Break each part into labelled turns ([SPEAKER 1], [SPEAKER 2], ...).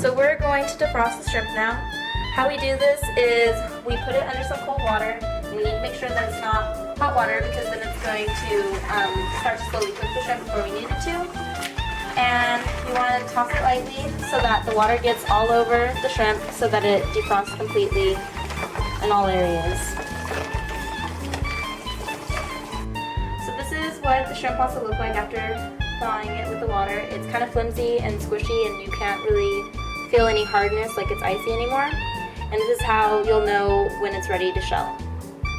[SPEAKER 1] So we're going to defrost the shrimp now. How we do this is we put it under some cold water. And we need to make sure that it's not hot water because then it's going to start to slowly cook the shrimp before we need it to. And you want to toss it lightly so that the water gets all over the shrimp so that it defrosts completely in all areas. So this is what the shrimp wants to look like after thawing it with the water. It's kind of flimsy and squishy and you can't really feel any hardness like it's icy anymore. And this is how you'll know when it's ready to shell.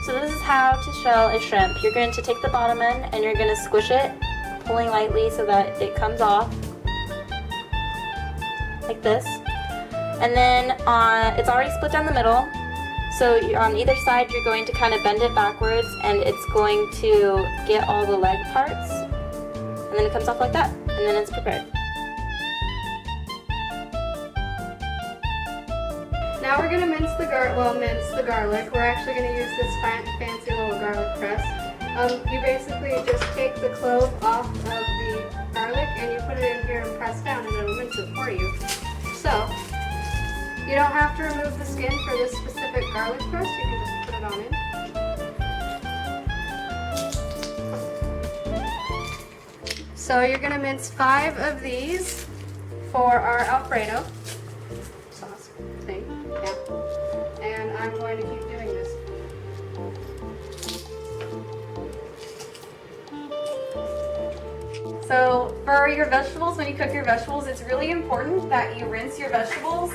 [SPEAKER 1] So this is how to shell a shrimp. You're going to take the bottom end and you're going to squish it, pulling lightly so that it comes off like this. And then it's already split down the middle. So on either side you're going to kind of bend it backwards and it's going to get all the leg parts. And then it comes off like that. And then it's prepared.
[SPEAKER 2] Now we're going to mince the garlic. We're actually going to use this fancy little garlic press. You basically just take the clove off of the garlic and you put it in here and press down and it'll mince it for you. So, you don't have to remove the skin for this specific garlic press, you can just put it on in. So you're going to mince 5 of these for our Alfredo sauce thing. Yeah. And I'm going to keep doing this.
[SPEAKER 3] So for your vegetables, when you cook your vegetables, it's really important that you rinse your vegetables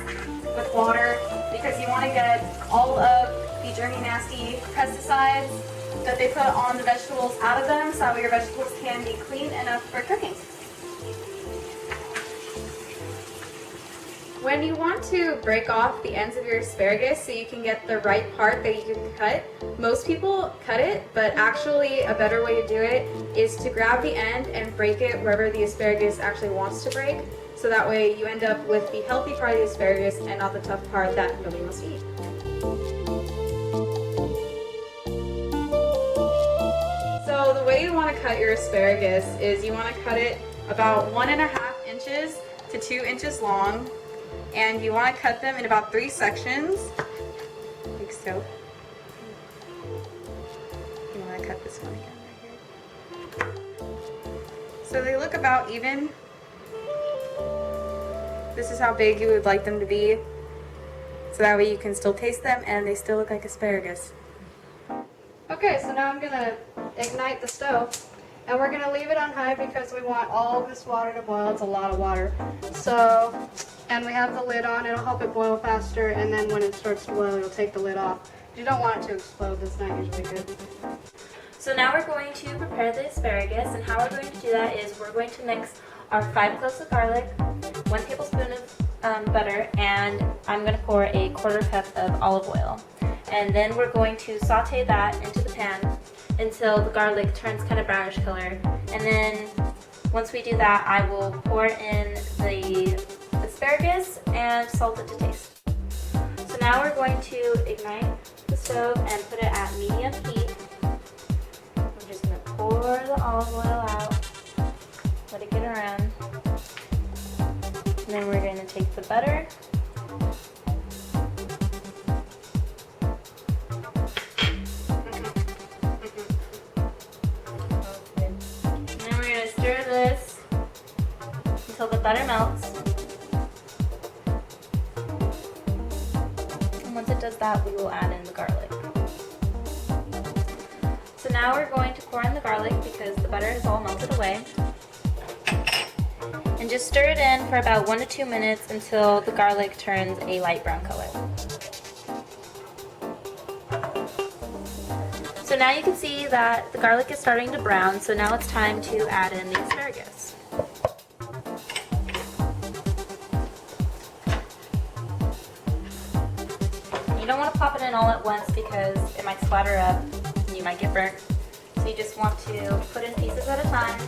[SPEAKER 3] with water because you want to get all of the germy, nasty pesticides that they put on the vegetables out of them so that way your vegetables can be clean enough for cooking. When you want to break off the ends of your asparagus so you can get the right part that you can cut, most people cut it, but actually a better way to do it is to grab the end and break it wherever the asparagus actually wants to break. So that way you end up with the healthy part of the asparagus and not the tough part that nobody wants to eat. So the way you want to cut your asparagus is you want to cut it about 1.5 inches to 2 inches long. And you want to cut them in about 3 sections, like so. You want to cut this one again right here. So they look about even. This is how big you would like them to be. So that way you can still taste them and they still look like asparagus.
[SPEAKER 2] Okay, so now I'm going to ignite the stove. And we're going to leave it on high because we want all of this water to boil. It's a lot of water. So, and we have the lid on. It'll help it boil faster. And then when it starts to boil, you'll take the lid off. You don't want it to explode. That's not usually good.
[SPEAKER 1] So now we're going to prepare the asparagus, and how we're going to do that is we're going to mix our 5 cloves of garlic, 1 tablespoon of butter, and I'm going to pour a 1/4 cup of olive oil. And then we're going to saute that into the pan until the garlic turns kind of brownish color. And then once we do that, I will pour in the asparagus and salt it to taste. So now we're going to ignite the stove and put it at medium heat. We're just going to pour the olive oil out, let it get around. And then we're going to take the butter. Stir this until the butter melts. And once it does that, we will add in the garlic. So now we're going to pour in the garlic because the butter is all melted away. And just stir it in for about 1 to 2 minutes until the garlic turns a light brown color. So now you can see that the garlic is starting to brown, so now it's time to add in the asparagus. You don't want to pop it in all at once because it might splatter up and you might get burnt. So you just want to put in pieces at a time.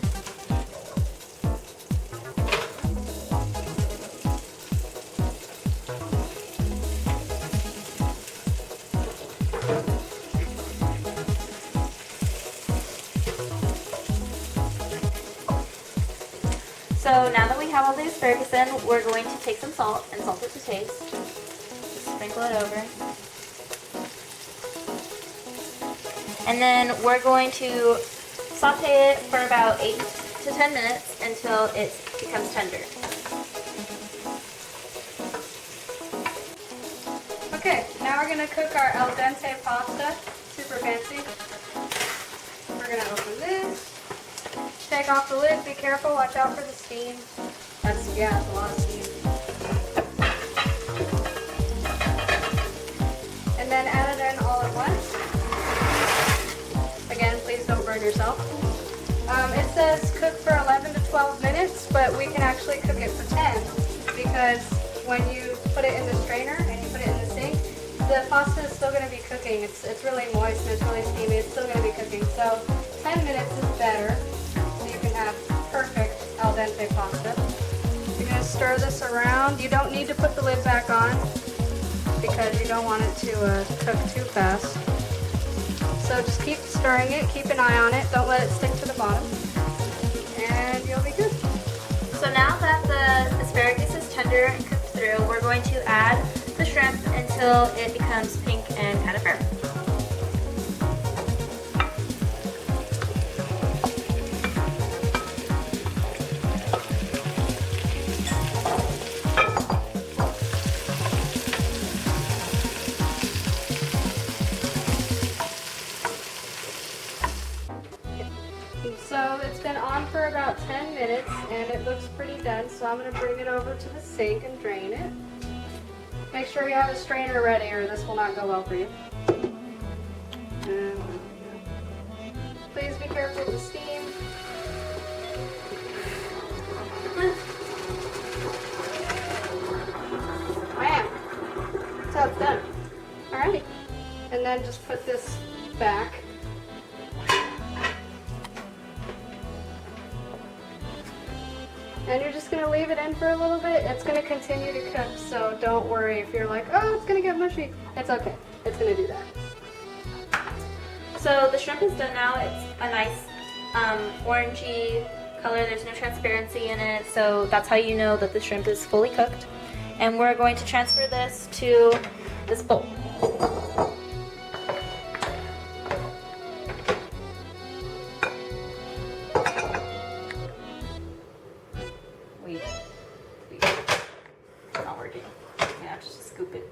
[SPEAKER 1] So now that we have all the asparagus in, we're going to take some salt and salt it to taste. Just sprinkle it over. And then we're going to saute it for about 8 to 10 minutes until it becomes tender.
[SPEAKER 2] Okay, now we're gonna cook our al dente pasta. Super fancy. We're gonna open this. Take off the lid. Be careful. Watch out for the steam. That's a lot of steam. And then add it in all at once. Again, please don't burn yourself. It says cook for 11 to 12 minutes, but we can actually cook it for 10 because when you put it in the strainer and you put it in the sink, the pasta is still going to be cooking. It's really moist and it's really steamy. It's still going to be cooking. So 10 minutes is better. So you can have perfect al dente pasta. You're going to stir this around. You don't need to put the lid back on because you don't want it to cook too fast. So just keep stirring it, keep an eye on it, don't let it stick to the bottom, and you'll be good.
[SPEAKER 1] So now that the asparagus is tender and cooked through, we're going to add the shrimp until it becomes pink and kind of firm.
[SPEAKER 2] So it's been on for about 10 minutes and it looks pretty done, so I'm going to bring it over to the sink and drain it. Make sure you have a strainer ready or this will not go well for you. And please be careful with the steam. Bam! That's how it's done. Alright. And then just put this back. And you're just going to leave it in for a little bit. It's going to continue to cook, so don't worry if you're like, oh, it's going to get mushy. It's okay. It's going to do that.
[SPEAKER 1] So the shrimp is done now. It's a nice orangey color. There's no transparency in it, so that's how you know that the shrimp is fully cooked. And we're going to transfer this to this bowl. It's not working. Yeah, just scoop it.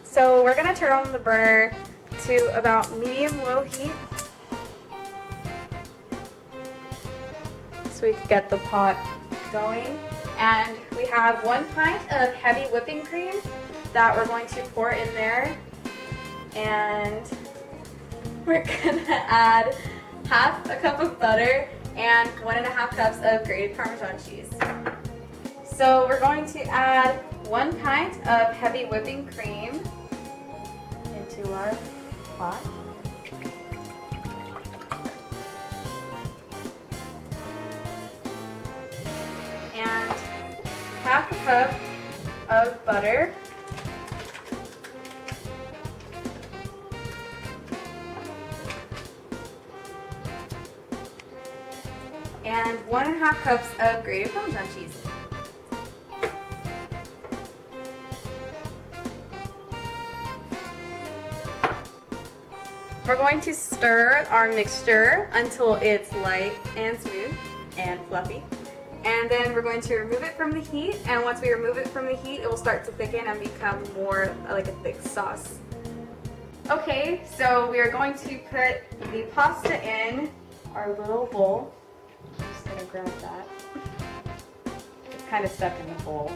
[SPEAKER 3] So we're gonna turn on the burner to about medium-low heat so we can get the pot going. And we have 1 pint of heavy whipping cream that we're going to pour in there. And we're gonna add half a cup of butter and 1.5 cups of grated Parmesan cheese. So we're going to add 1 pint of heavy whipping cream into our pot. And half a cup of butter. And 1.5 cups of grated Parmesan cheese. We're going to stir our mixture until it's light and smooth and fluffy. And then we're going to remove it from the heat, and once we remove it from the heat, it will start to thicken and become more like a thick sauce. Okay, so we are going to put the pasta in our little bowl. I'm just gonna grab that. It's kind of stuck in the bowl.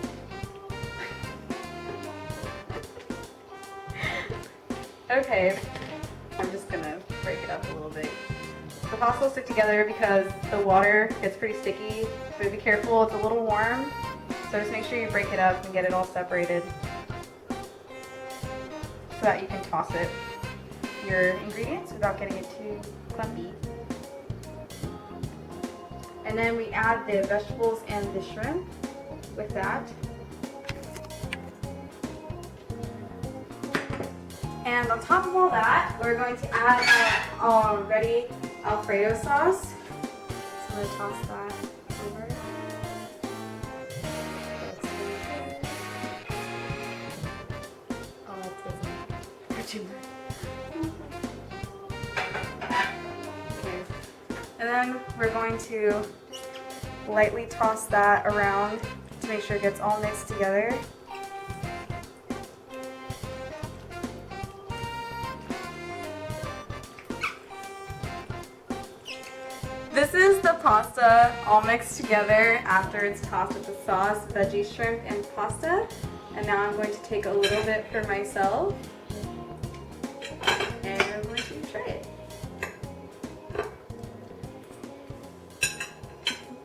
[SPEAKER 3] Okay, I'm just gonna break it up a little bit. The pasta will stick together because the water gets pretty sticky, but be careful, it's a little warm. So just make sure you break it up and get it all separated so that you can toss your ingredients without getting it too clumpy. And then we add the vegetables and the shrimp with that. And on top of all that, we're going to add our ready Alfredo sauce. So I'm going to toss that over.
[SPEAKER 1] Oh, it's
[SPEAKER 3] Okay. And then we're going to lightly toss that around to make sure it gets all mixed together. This is the pasta all mixed together after it's tossed with the sauce, veggie, shrimp, and pasta. And now I'm going to take a little bit for myself. And I'm going to try it.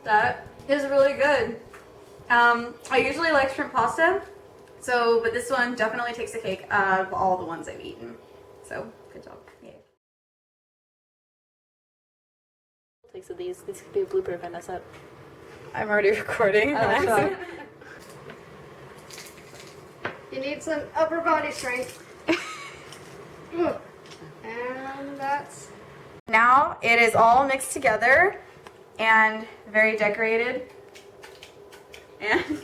[SPEAKER 3] That is really good. I usually like shrimp pasta, but this one definitely takes the cake out of all the ones I've eaten. So, good job. Yay.
[SPEAKER 1] Takes of these. This could be a blooper if I mess up.
[SPEAKER 3] I'm already recording.
[SPEAKER 1] Oh, sorry.
[SPEAKER 2] You need some upper body strength. And that's...
[SPEAKER 3] Now it is all mixed together and very decorated. And